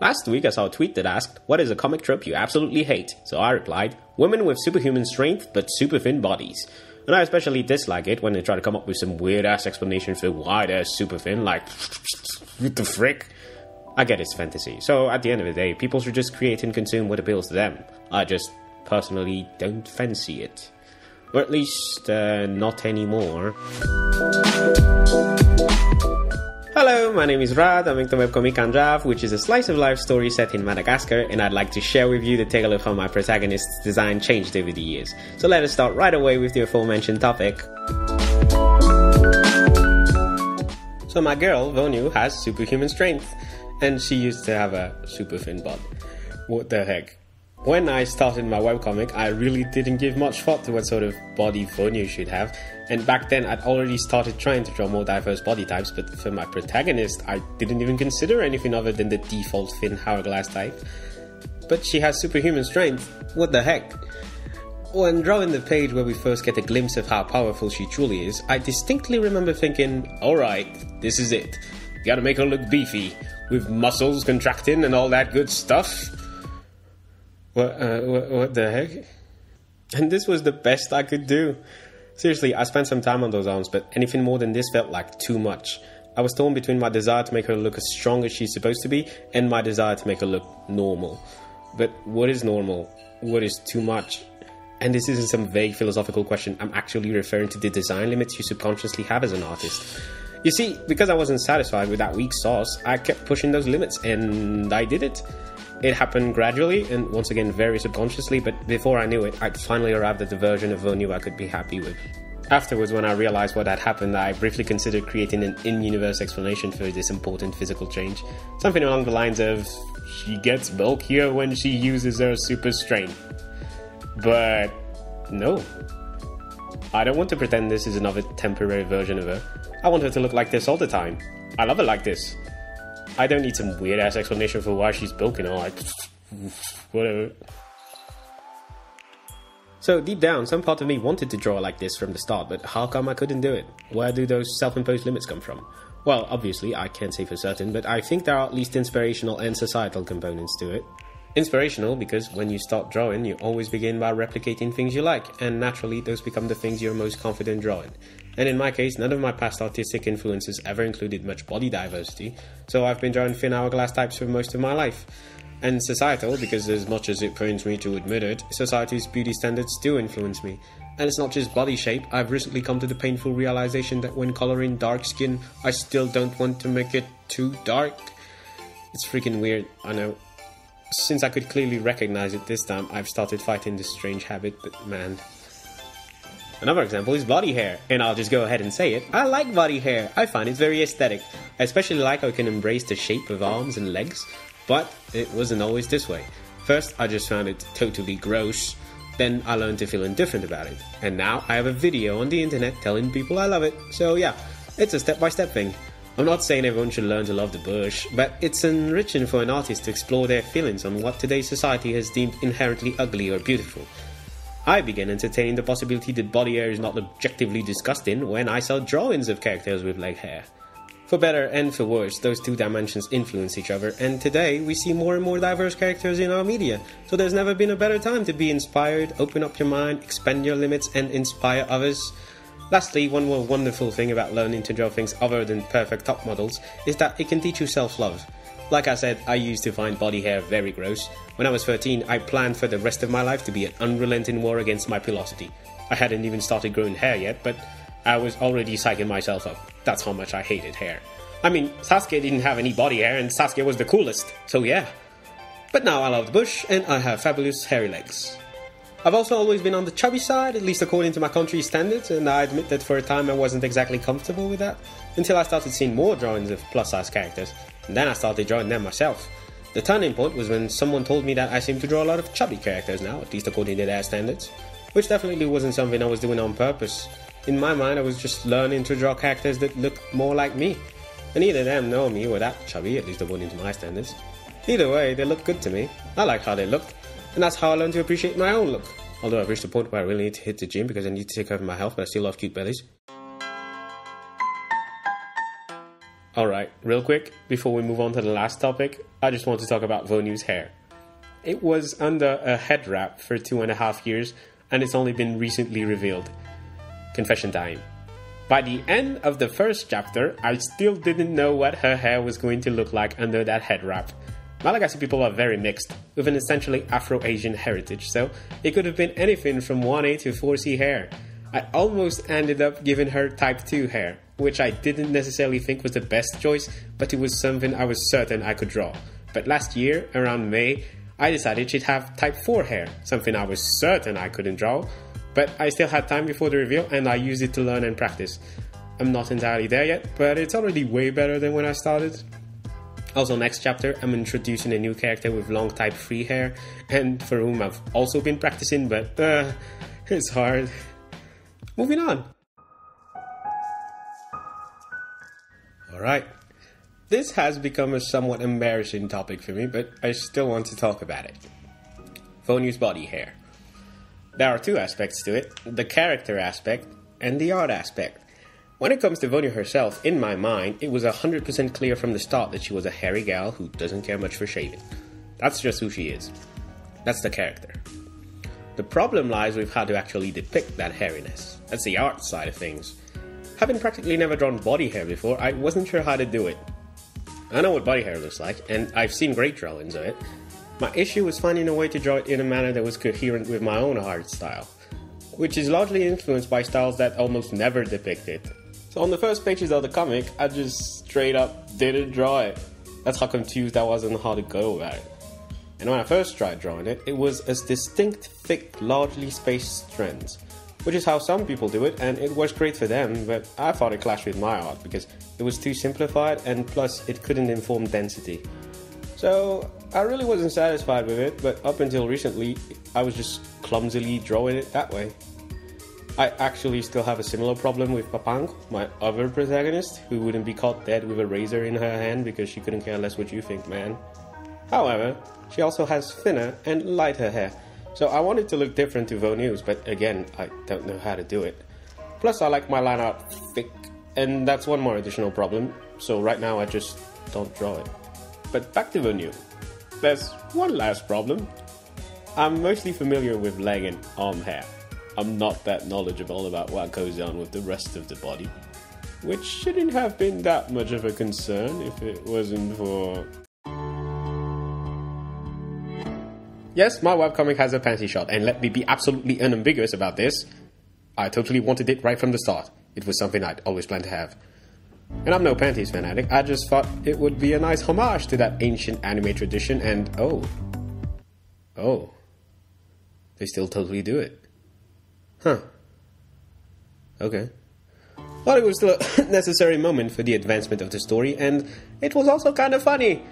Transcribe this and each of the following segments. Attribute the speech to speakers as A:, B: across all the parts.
A: Last week I saw a tweet that asked, what is a comic trope you absolutely hate? So I replied, women with superhuman strength but super thin bodies. And I especially dislike it when they try to come up with some weird-ass explanation for why they're super thin, like, what the frick? I get it's fantasy, so at the end of the day, people should just create and consume what appeals to them. I just personally don't fancy it. Or at least, not anymore. Hello, my name is Rad, I make the webcomic Handrava, which is a slice-of-life story set in Madagascar, and I'd like to share with you the tale of how my protagonist's design changed over the years. So let us start right away with the aforementioned topic. So my girl, Vonu, has superhuman strength, and she used to have a super thin bod. What the heck? When I started my webcomic, I really didn't give much thought to what sort of body Vonu should have, and back then I'd already started trying to draw more diverse body types, but for my protagonist, I didn't even consider anything other than the default thin hourglass type. But she has superhuman strength, what the heck? When drawing the page where we first get a glimpse of how powerful she truly is, I distinctly remember thinking, alright, this is it. You gotta make her look beefy, with muscles contracting and all that good stuff. What the heck? And this was the best I could do. Seriously, I spent some time on those arms, but anything more than this felt like too much. I was torn between my desire to make her look as strong as she's supposed to be, and my desire to make her look normal. But what is normal? What is too much? And this isn't some vague philosophical question, I'm actually referring to the design limits you subconsciously have as an artist. You see, because I wasn't satisfied with that weak sauce, I kept pushing those limits, and I did it. It happened gradually, and once again very subconsciously, but before I knew it, I'd finally arrived at the version of Vonu I could be happy with. Afterwards, when I realized what had happened, I briefly considered creating an in-universe explanation for this important physical change. Something along the lines of, she gets bulkier when she uses her super strength. But no. I don't want to pretend this is another temporary version of her. I want her to look like this all the time. I love her like this. I don't need some weird-ass explanation for why she's bulking or like, whatever. So deep down, some part of me wanted to draw like this from the start, but how come I couldn't do it? Where do those self-imposed limits come from? Well, obviously, I can't say for certain, but I think there are at least inspirational and societal components to it. Inspirational because when you start drawing, you always begin by replicating things you like, and naturally those become the things you're most confident drawing. And in my case, none of my past artistic influences ever included much body diversity, so I've been drawing thin hourglass types for most of my life. And societal, because as much as it pains me to admit it, society's beauty standards do influence me. And it's not just body shape, I've recently come to the painful realization that when coloring dark skin, I still don't want to make it too dark. It's freaking weird, I know. Since I could clearly recognize it this time, I've started fighting this strange habit, but man. Another example is body hair, and I'll just go ahead and say it. I like body hair, I find it very aesthetic. I especially like how it can embrace the shape of arms and legs, but it wasn't always this way. First, I just found it totally gross, then I learned to feel indifferent about it, and now I have a video on the internet telling people I love it, so yeah, it's a step-by-step thing. I'm not saying everyone should learn to love the bush, but it's enriching for an artist to explore their feelings on what today's society has deemed inherently ugly or beautiful. I began entertaining the possibility that body hair is not objectively disgusting when I saw drawings of characters with leg hair. For better and for worse, those two dimensions influence each other, and today we see more and more diverse characters in our media, so there's never been a better time to be inspired, open up your mind, expand your limits, and inspire others. Lastly, one more wonderful thing about learning to draw things other than perfect top models is that it can teach you self-love. Like I said, I used to find body hair very gross. When I was 13, I planned for the rest of my life to be an unrelenting war against my pilosity. I hadn't even started growing hair yet, but I was already psyching myself up. That's how much I hated hair. I mean, Sasuke didn't have any body hair and Sasuke was the coolest, so yeah. But now I love the bush and I have fabulous hairy legs. I've also always been on the chubby side, at least according to my country's standards, and I admit that for a time I wasn't exactly comfortable with that, until I started seeing more drawings of plus-size characters, and then I started drawing them myself. The turning point was when someone told me that I seem to draw a lot of chubby characters now, at least according to their standards, which definitely wasn't something I was doing on purpose. In my mind, I was just learning to draw characters that looked more like me, and neither of them nor me were that chubby, at least according to my standards. Either way, they looked good to me. I liked how they looked. And that's how I learned to appreciate my own look. Although I've reached a point where I really need to hit the gym because I need to take care of my health, but I still love cute bellies. Alright, real quick, before we move on to the last topic, I just want to talk about Vonu's hair. It was under a head wrap for 2.5 years, and it's only been recently revealed. Confession time. By the end of the first chapter, I still didn't know what her hair was going to look like under that head wrap. Malagasy people are very mixed, with an essentially Afro-Asian heritage, so it could have been anything from 1A to 4C hair. I almost ended up giving her type 2 hair, which I didn't necessarily think was the best choice, but it was something I was certain I could draw. But last year, around May, I decided she'd have type 4 hair, something I was certain I couldn't draw, but I still had time before the reveal and I used it to learn and practice. I'm not entirely there yet, but it's already way better than when I started. Also, next chapter, I'm introducing a new character with long type 3 hair, and for whom I've also been practicing, but it's hard. Moving on. Alright. This has become a somewhat embarrassing topic for me, but I still want to talk about it. Vonu's body hair. There are two aspects to it, the character aspect and the art aspect. When it comes to Vonu herself, in my mind, it was 100% clear from the start that she was a hairy gal who doesn't care much for shaving. That's just who she is. That's the character. The problem lies with how to actually depict that hairiness. That's the art side of things. Having practically never drawn body hair before, I wasn't sure how to do it. I know what body hair looks like, and I've seen great drawings of it. My issue was finding a way to draw it in a manner that was coherent with my own art style, which is largely influenced by styles that almost never depict it. So on the first pages of the comic, I just straight up didn't draw it. That's how confused I was on how to go about it. And when I first tried drawing it, it was as distinct, thick, largely spaced strands, which is how some people do it, and it works great for them, but I thought it clashed with my art because it was too simplified, and plus it couldn't inform density. So I really wasn't satisfied with it, but up until recently, I was just clumsily drawing it that way. I actually still have a similar problem with Papang, my other protagonist, who wouldn't be caught dead with a razor in her hand because she couldn't care less what you think, man. However, she also has thinner and lighter hair, so I wanted to look different to Vonu's, but again, I don't know how to do it. Plus, I like my line art thick, and that's one more additional problem, so right now I just don't draw it. But back to Vonu. There's one last problem. I'm mostly familiar with leg and arm hair. I'm not that knowledgeable about what goes on with the rest of the body, which shouldn't have been that much of a concern if it wasn't for... Yes, my webcomic has a panty shot, and let me be absolutely unambiguous about this. I totally wanted it right from the start. It was something I'd always planned to have. And I'm no panties fanatic, I just thought it would be a nice homage to that ancient anime tradition, and oh, they still totally do it. Huh. Okay. But it was still a necessary moment for the advancement of the story, and it was also kind of funny.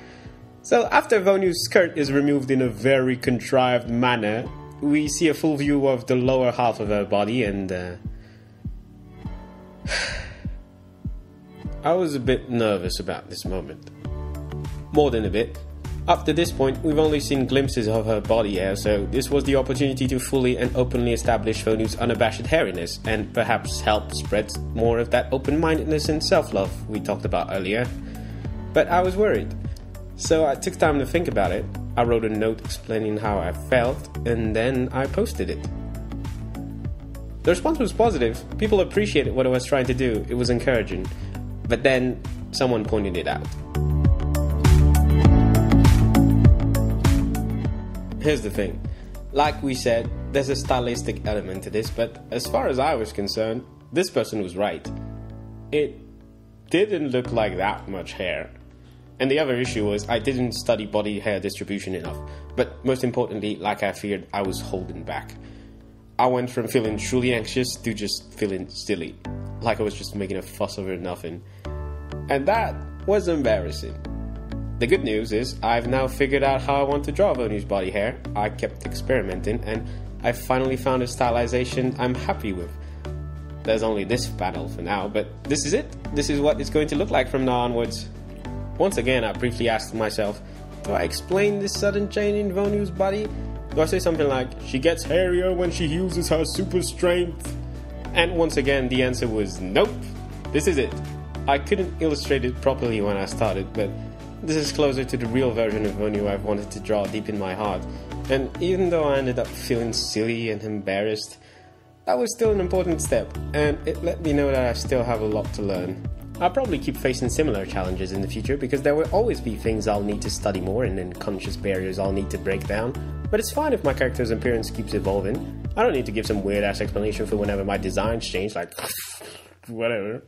A: So after Vonu's skirt is removed in a very contrived manner, we see a full view of the lower half of her body, and I was a bit nervous about this moment. More than a bit. Up to this point, we've only seen glimpses of her body hair, so this was the opportunity to fully and openly establish Vonu's unabashed hairiness, and perhaps help spread more of that open-mindedness and self-love we talked about earlier. But I was worried. So I took time to think about it. I wrote a note explaining how I felt, and then I posted it. The response was positive. People appreciated what I was trying to do. It was encouraging. But then, someone pointed it out. Here's the thing. Like we said, there's a stylistic element to this, but as far as I was concerned, this person was right. It didn't look like that much hair. And the other issue was I didn't study body hair distribution enough. But most importantly, like I feared, I was holding back. I went from feeling truly anxious to just feeling silly. Like I was just making a fuss over nothing. And that was embarrassing. The good news is I've now figured out how I want to draw Vonu's body hair. I kept experimenting and I finally found a stylization I'm happy with. There's only this panel for now, but this is it. This is what it's going to look like from now onwards. Once again, I briefly asked myself, do I explain this sudden change in Vonu's body? Do I say something like, she gets hairier when she uses her super strength? And once again, the answer was nope. This is it. I couldn't illustrate it properly when I started, but this is closer to the real version of Vonu I've wanted to draw deep in my heart. And even though I ended up feeling silly and embarrassed, that was still an important step, and it let me know that I still have a lot to learn. I'll probably keep facing similar challenges in the future, because there will always be things I'll need to study more and unconscious barriers I'll need to break down, but it's fine if my character's appearance keeps evolving. I don't need to give some weird-ass explanation for whenever my designs change, like whatever.